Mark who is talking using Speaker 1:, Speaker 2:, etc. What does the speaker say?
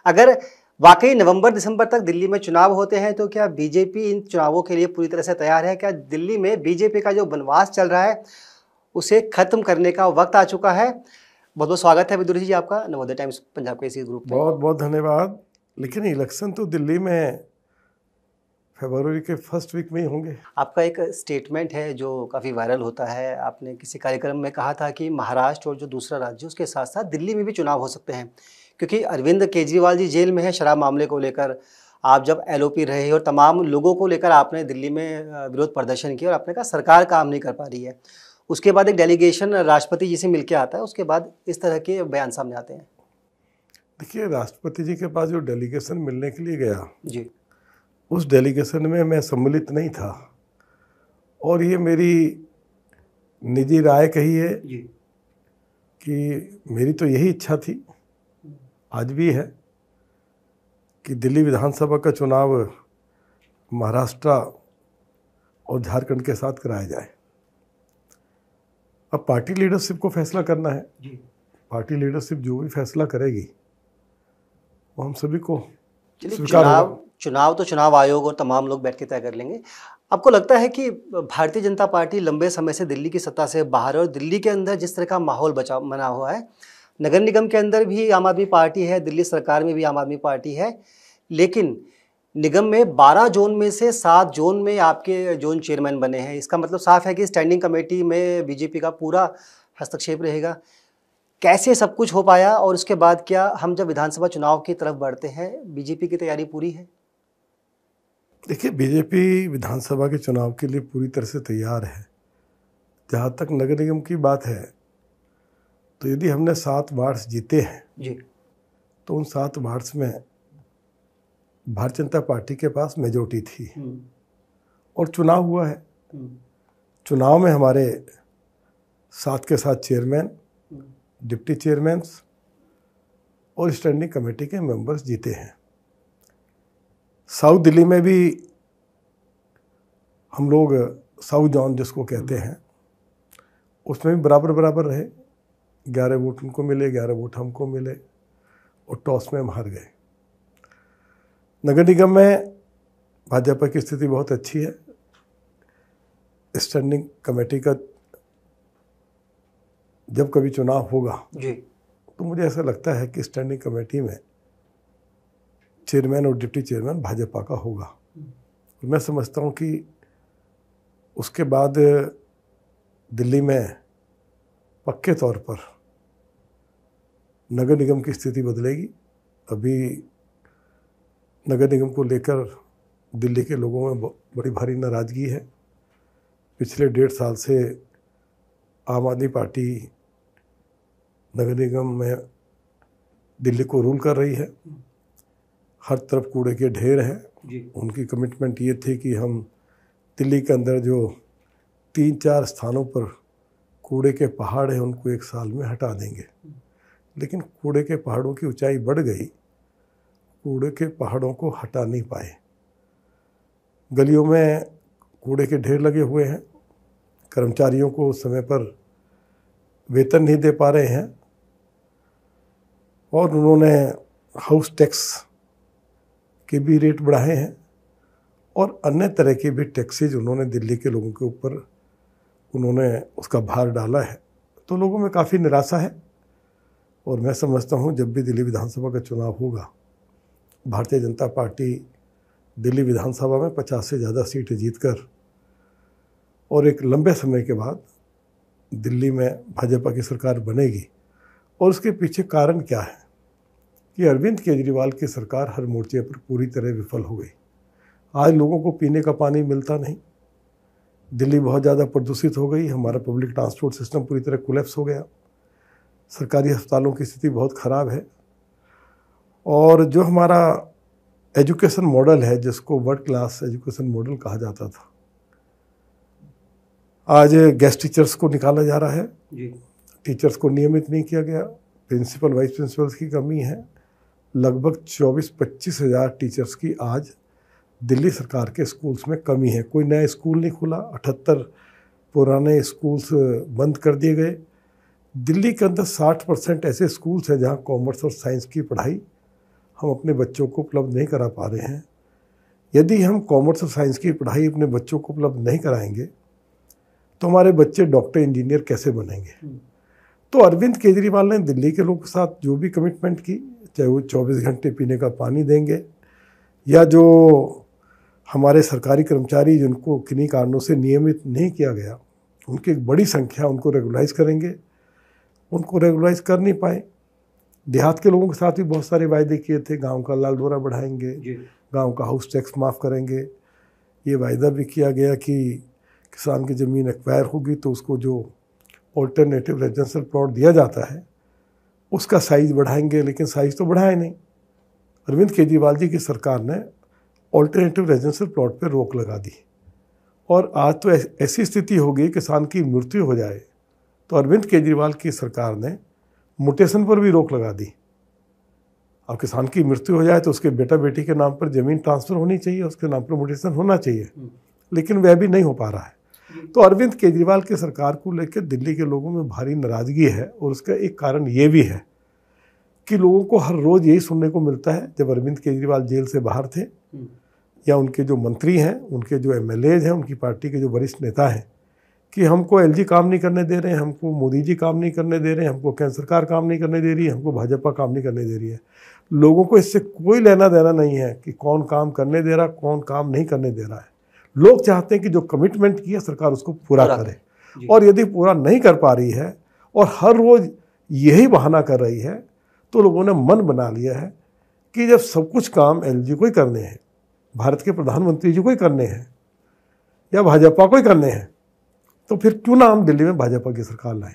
Speaker 1: अगर वाकई नवंबर दिसंबर तक दिल्ली में चुनाव होते हैं तो क्या बीजेपी इन चुनावों के लिए पूरी तरह से तैयार है? क्या दिल्ली में बीजेपी का जो वनवास चल रहा है उसे खत्म करने का वक्त आ चुका है? बहुत बहुत स्वागत है विदुर जी आपका नवोदय टाइम्स पंजाब के इसी ग्रुप में।
Speaker 2: बहुत बहुत धन्यवाद। लेकिन इलेक्शन तो दिल्ली में फरवरी के फर्स्ट वीक में ही होंगे।
Speaker 1: आपका एक स्टेटमेंट है जो काफ़ी वायरल होता है। आपने किसी कार्यक्रम में कहा था कि महाराष्ट्र और जो दूसरा राज्य उसके साथ साथ दिल्ली में भी चुनाव हो सकते हैं, क्योंकि अरविंद केजरीवाल जी जेल में है शराब मामले को लेकर। आप जब एलओपी रहे और तमाम लोगों को लेकर आपने दिल्ली में विरोध प्रदर्शन किया और आपने कहा सरकार काम नहीं कर पा रही है। उसके बाद एक डेलीगेशन राष्ट्रपति जी से मिल के आता है, उसके बाद इस तरह के बयान सामने आते हैं।
Speaker 2: देखिए, राष्ट्रपति जी के पास जो डेलीगेशन मिलने के लिए गया
Speaker 1: जी,
Speaker 2: उस डेलीगेशन में मैं सम्मिलित नहीं था, और ये मेरी निजी राय कही है
Speaker 1: जी,
Speaker 2: कि मेरी तो यही इच्छा थी, आज भी है, कि दिल्ली विधानसभा का चुनाव महाराष्ट्र और झारखंड के साथ कराया जाए। अब पार्टी लीडरशिप को फैसला करना है।
Speaker 1: जी।
Speaker 2: पार्टी लीडरशिप जो भी फैसला करेगी वो हम सभी को
Speaker 1: चलिए,
Speaker 2: स्वीकार होगा।
Speaker 1: चुनाव तो चुनाव आयोग और तमाम लोग बैठ के तय कर लेंगे। आपको लगता है कि भारतीय जनता पार्टी लंबे समय से दिल्ली की सत्ता से बाहर है और दिल्ली के अंदर जिस तरह का माहौल बना हुआ है, नगर निगम के अंदर भी आम आदमी पार्टी है, दिल्ली सरकार में भी आम आदमी पार्टी है, लेकिन निगम में 12 जोन में से 7 जोन में आपके जोन चेयरमैन बने हैं। इसका मतलब साफ है कि स्टैंडिंग कमेटी में बीजेपी का पूरा हस्तक्षेप रहेगा। कैसे सब कुछ हो पाया और उसके बाद क्या हम जब विधानसभा चुनाव की तरफ बढ़ते हैं बीजेपी की तैयारी पूरी है?
Speaker 2: देखिए, बीजेपी विधानसभा के चुनाव के लिए पूरी तरह से तैयार है। जहाँ तक नगर निगम की बात है, तो यदि हमने 7 वार्ड्स जीते हैं
Speaker 1: जी,
Speaker 2: तो उन 7 वार्ड्स में भारतीय जनता पार्टी के पास मेजोरिटी थी और चुनाव हुआ है। चुनाव में हमारे 7 के 7 चेयरमैन, डिप्टी चेयरमैन और स्टैंडिंग कमेटी के मेंबर्स जीते हैं। साउथ दिल्ली में भी हम लोग साउथ जोन जिसको कहते हैं उसमें भी बराबर बराबर रहे। 11 वोट उनको मिले, 11 वोट हमको मिले और टॉस में हम हार गए। नगर निगम में भाजपा की स्थिति बहुत अच्छी है। स्टैंडिंग कमेटी का जब कभी चुनाव होगा
Speaker 1: जी,
Speaker 2: तो मुझे ऐसा लगता है कि स्टैंडिंग कमेटी में चेयरमैन और डिप्टी चेयरमैन भाजपा का होगा। और मैं समझता हूँ कि उसके बाद दिल्ली में पक्के तौर पर नगर निगम की स्थिति बदलेगी। अभी नगर निगम को लेकर दिल्ली के लोगों में बड़ी भारी नाराज़गी है। पिछले 1.5 साल से आम आदमी पार्टी नगर निगम में दिल्ली को रूल कर रही है। हर तरफ कूड़े के ढेर हैं। उनकी कमिटमेंट ये थी कि हम दिल्ली के अंदर जो 3-4 स्थानों पर कूड़े के पहाड़ हैं उनको 1 साल में हटा देंगे। लेकिन कूड़े के पहाड़ों की ऊंचाई बढ़ गई, कूड़े के पहाड़ों को हटा नहीं पाए। गलियों में कूड़े के ढेर लगे हुए हैं। कर्मचारियों को समय पर वेतन नहीं दे पा रहे हैं और उन्होंने हाउस टैक्स के भी रेट बढ़ाए हैं और अन्य तरह के भी टैक्सेज उन्होंने दिल्ली के लोगों के ऊपर उन्होंने उसका भार डाला है। तो लोगों में काफ़ी निराशा है और मैं समझता हूँ जब भी दिल्ली विधानसभा का चुनाव होगा, भारतीय जनता पार्टी दिल्ली विधानसभा में 50 से ज़्यादा सीटें जीतकर और एक लंबे समय के बाद दिल्ली में भाजपा की सरकार बनेगी। और उसके पीछे कारण क्या है कि अरविंद केजरीवाल की सरकार हर मोर्चे पर पूरी तरह विफल हो गई। आज लोगों को पीने का पानी मिलता नहीं। दिल्ली बहुत ज़्यादा प्रदूषित हो गई। हमारा पब्लिक ट्रांसपोर्ट सिस्टम पूरी तरह कोलैप्स हो गया। सरकारी अस्पतालों की स्थिति बहुत ख़राब है। और जो हमारा एजुकेशन मॉडल है, जिसको वर्ल्ड क्लास एजुकेशन मॉडल कहा जाता था, आज गेस्ट टीचर्स को निकाला जा रहा है जी। टीचर्स को नियमित नहीं किया गया। प्रिंसिपल वाइस प्रिंसिपल्स की कमी है। लगभग 24-25 हज़ार टीचर्स की आज दिल्ली सरकार के स्कूल्स में कमी है। कोई नया स्कूल नहीं खुला। 78 पुराने स्कूल्स बंद कर दिए गए। दिल्ली के अंदर 60% ऐसे स्कूल्स हैं जहां कॉमर्स और साइंस की पढ़ाई हम अपने बच्चों को उपलब्ध नहीं करा पा रहे हैं। यदि हम कॉमर्स और साइंस की पढ़ाई अपने बच्चों को उपलब्ध नहीं कराएंगे तो हमारे बच्चे डॉक्टर इंजीनियर कैसे बनेंगे। तो अरविंद केजरीवाल ने दिल्ली के लोगों के साथ जो भी कमिटमेंट की, चाहे वो 24 घंटे पीने का पानी देंगे या जो हमारे सरकारी कर्मचारी जिनको किन्हीं कारणों से नियमित नहीं किया गया उनकी एक बड़ी संख्या उनको रेगुलाइज करेंगे, उनको रेगुलाइज कर नहीं पाए। देहात के लोगों के साथ भी बहुत सारे वायदे किए थे, गांव का लाल डोरा बढ़ाएंगे, गांव का हाउस टैक्स माफ़ करेंगे। ये वायदा भी किया गया कि किसान की ज़मीन एक्वायर होगी तो उसको जो ऑल्टरनेटिव रेजिडेंशियल प्लॉट दिया जाता है उसका साइज़ बढ़ाएंगे, लेकिन साइज़ तो बढ़ाए नहीं। अरविंद केजरीवाल जी की सरकार ने ऑल्टरनेटिव रेजिडेंशियल प्लॉट पर रोक लगा दी और आज तो ऐसी स्थिति हो गई किसान की मृत्यु हो जाए तो अरविंद केजरीवाल की सरकार ने म्यूटेशन पर भी रोक लगा दी। अब किसान की मृत्यु हो जाए तो उसके बेटा बेटी के नाम पर ज़मीन ट्रांसफ़र होनी चाहिए, उसके नाम पर म्यूटेशन होना चाहिए, लेकिन वह भी नहीं हो पा रहा है। तो अरविंद केजरीवाल की सरकार को लेकर दिल्ली के लोगों में भारी नाराज़गी है और उसका एक कारण ये भी है कि लोगों को हर रोज़ यही सुनने को मिलता है, जब अरविंद केजरीवाल जेल से बाहर थे या उनके जो मंत्री हैं, उनके जो एमएलएज हैं, उनकी पार्टी के जो वरिष्ठ नेता हैं, कि हमको एलजी काम नहीं करने दे रहे हैं, हमको मोदी जी काम नहीं करने दे रहे हैं, हमको केंद्र सरकार काम नहीं करने दे रही है, हमको भाजपा काम नहीं करने दे रही है। लोगों को इससे कोई लेना देना नहीं है कि कौन काम करने दे रहा, कौन काम नहीं करने दे रहा है। लोग चाहते हैं कि जो कमिटमेंट किया सरकार उसको पूरा करे, और यदि पूरा नहीं कर पा रही है और हर रोज़ यही बहाना कर रही है तो लोगों ने मन बना लिया है कि जब सब कुछ काम एलजी को ही करने हैं, भारत के प्रधानमंत्री जी को ही करने हैं या भाजपा को ही करने हैं, तो फिर क्यों ना हम दिल्ली में भाजपा की सरकार लाएं।